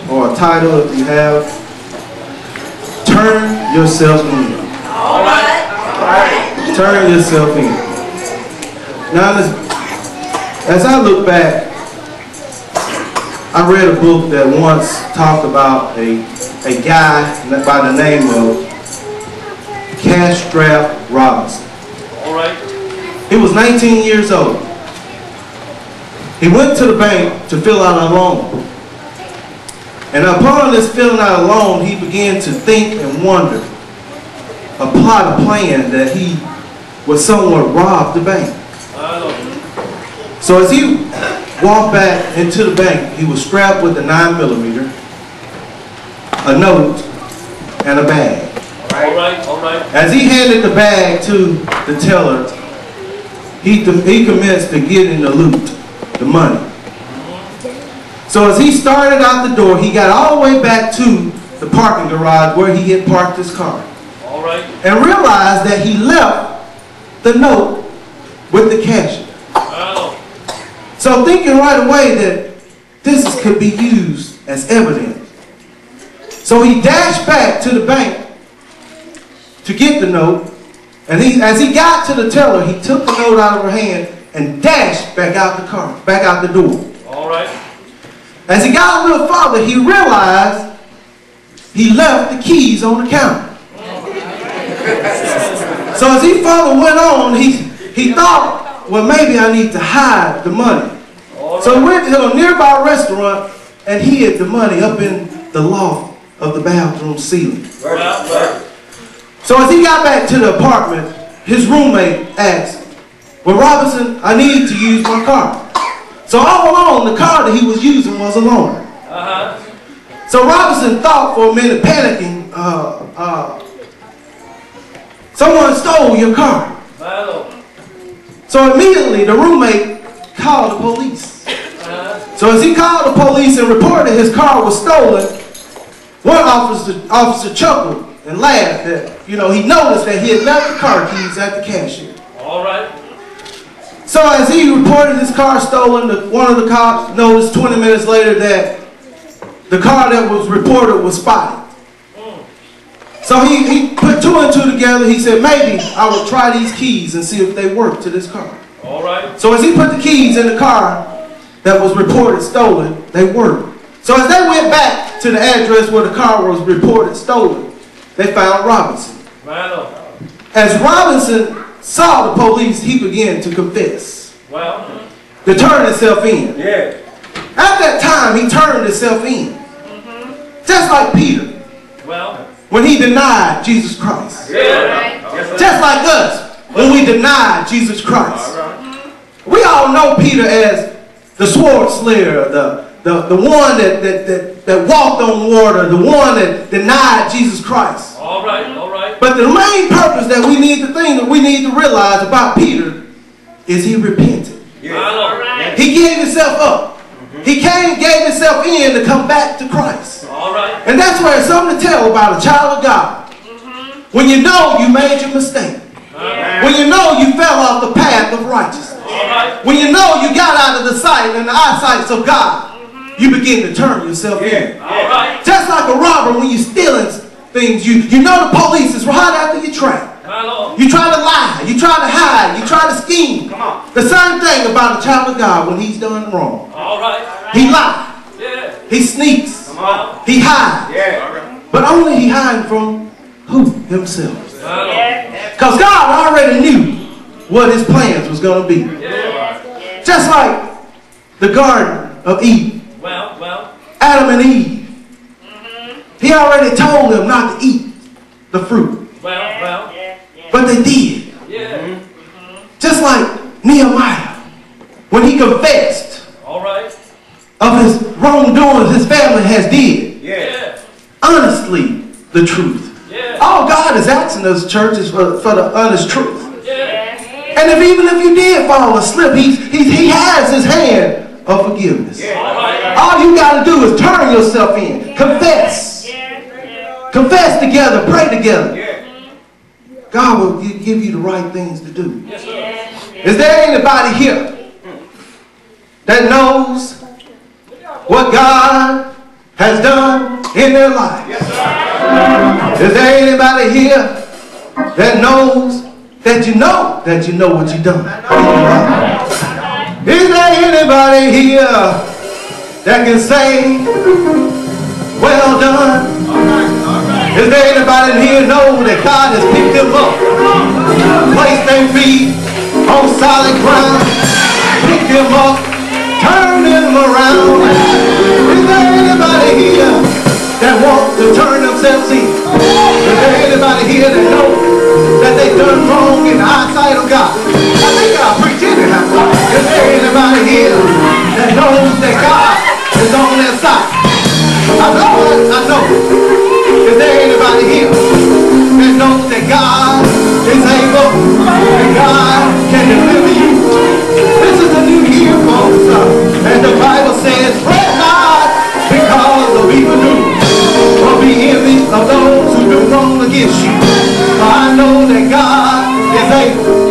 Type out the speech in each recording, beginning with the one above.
or a title if you have, Turn Yourself In. All right. All right. Turn yourself in. Now, as I look back, I read a book that once talked about a guy by the name of Cash Strap Robinson. All right. He was 19 years old. He went to the bank to fill out a loan. And upon this filling out a loan, he began to think and wonder, plot a plan that he would somewhat rob the bank. So as he walked back into the bank, he was strapped with a 9mm, a note, and a bag. All right, all right. As he handed the bag to the teller, he commenced to get in the loot, the money. So as he started out the door, he got all the way back to the parking garage where he had parked his car. All right. And realized that he left the note with the cashier. Wow. So thinking right away that this could be used as evidence. So he dashed back to the bank to get the note, and as he got to the teller, he took the note out of her hand and dashed back out the car, back out the door. All right. As he got a little farther, he realized he left the keys on the counter. So as he further went on, he thought, well, maybe I need to hide the money. Right. So he went to a nearby restaurant and hid the money up in the loft of the bathroom ceiling. Well. So as he got back to the apartment, his roommate asked, well, Robinson, I need to use my car. So all along, the car that he was using was a loaner. So Robinson thought for a minute, panicking, someone stole your car. So immediately the roommate called the police. So as he called the police and reported his car was stolen, one officer chuckled and laughed that, he noticed that he had left the car keys at the cashier. All right. So as he reported his car stolen, one of the cops noticed 20 minutes later that the car that was reported was spotted. So he put two and two together. He said, maybe I will try these keys and see if they work to this car. All right. So as he put the keys in the car that was reported stolen, they worked. So as they went back to the address where the car was reported stolen, they found Robinson. As Robinson saw the police, he began to confess. To turn himself in. Yeah. At that time, he turned himself in. Just like Peter. When he denied Jesus Christ. Yeah. Just like us when we denied Jesus Christ. We all know Peter as the sword slayer, the one that walked on water, the one that denied Jesus Christ. All right, all right. But the main purpose that we need to realize about Peter is he repented. Yeah. He gave himself up. He gave himself in to come back to Christ. All right. And that's where it's something to tell about a child of God. When you know you made your mistake. When you know you fell off the path of righteousness. When you know you got out of the sight and the eyesight of God, you begin to turn yourself in. Just like a robber, when you're stealing things, you know the police is right after your track. You try to lie, you try to hide, you try to scheme. The same thing about a child of God when he's done wrong. He lies, he sneaks, he hides. But only he hides from who? Himself. Because God already knew what his plans was going to be. Just like the Garden of Eden. Adam and Eve. He already told them not to eat the fruit. But they did. Just like Nehemiah, when he confessed of his wrongdoings his family has did. Honestly, the truth. All God is asking us, church, is for the honest truth. And even if you did fall asleep, he has his hand of forgiveness. All you got to do is turn yourself in. Confess. Confess together. Pray together. God will give you the right things to do. Is there anybody here that knows what God has done in their life. Is there anybody here that knows that you know what you've done? Is there anybody here that can say, well done? Is there anybody in here know that God has picked them up, placed their feet on solid ground, picked them up, turned them around? Is there anybody here that wants to turn themselves in? Is there anybody here that knows that they've done wrong in the eyesight of God? I think I'll preach anyhow. Is there anybody here that knows that God is on their side? I know. Is there anybody here that knows that God is able and God can deliver you? This is a new year, folks, and the Bible says, fret not because of evildoers, or be envious of those who do wrong against you. For I know that God is able.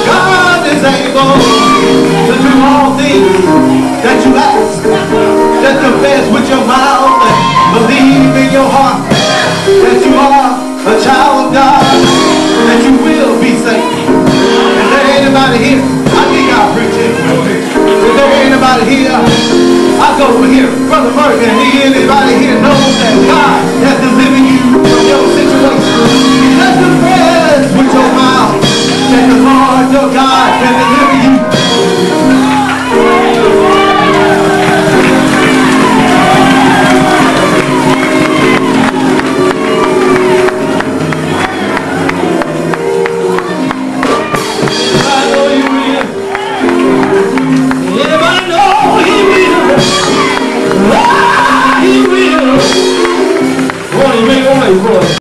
God is able to do all things that you ask. Just confess with your mouth and believe in your heart that you are a child of God, that you will be saved. Is there anybody here? I think I'll preach it. Is there anybody here? I'll go over here. Brother Murphy, anybody here knows that God has delivered you from your situation? Just confess with your mouth that the Lord your God can deliver you.